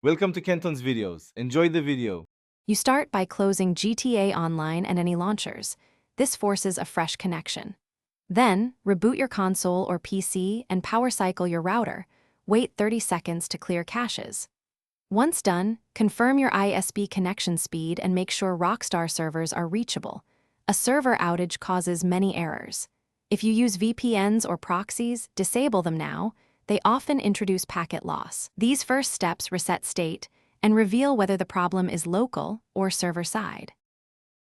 Welcome to Kenton's videos. Enjoy the video. You start by closing GTA Online and any launchers. This forces a fresh connection. Then, reboot your console or PC and power cycle your router. Wait 30 seconds to clear caches. Once done, confirm your ISP connection speed and make sure Rockstar servers are reachable. A server outage causes many errors. If you use VPNs or proxies, disable them now. They often introduce packet loss. These first steps reset state and reveal whether the problem is local or server-side.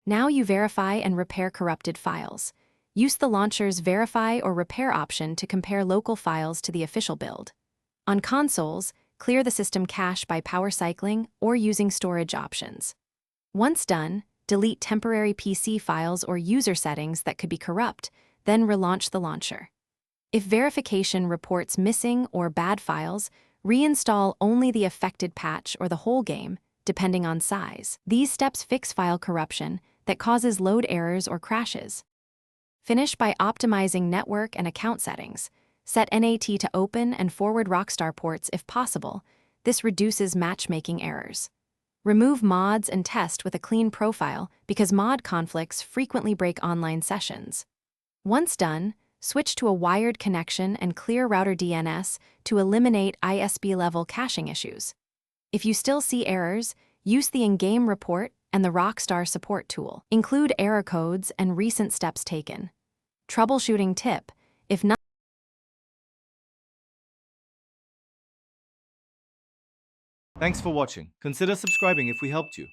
Now you verify and repair corrupted files. Use the launcher's Verify or Repair option to compare local files to the official build. On consoles, clear the system cache by power cycling or using storage options. Once done, delete temporary PC files or user settings that could be corrupt, then relaunch the launcher. If verification reports missing or bad files, reinstall only the affected patch or the whole game, depending on size. These steps fix file corruption that causes load errors or crashes. Finish by optimizing network and account settings. Set NAT to open and forward Rockstar ports if possible. This reduces matchmaking errors. Remove mods and test with a clean profile because mod conflicts frequently break online sessions. Once done, switch to a wired connection and clear router DNS to eliminate ISP-level caching issues. If you still see errors, use the in-game report and the Rockstar support tool. Include error codes and recent steps taken. Troubleshooting tip: if not Thanks for watching. Consider subscribing if we helped you.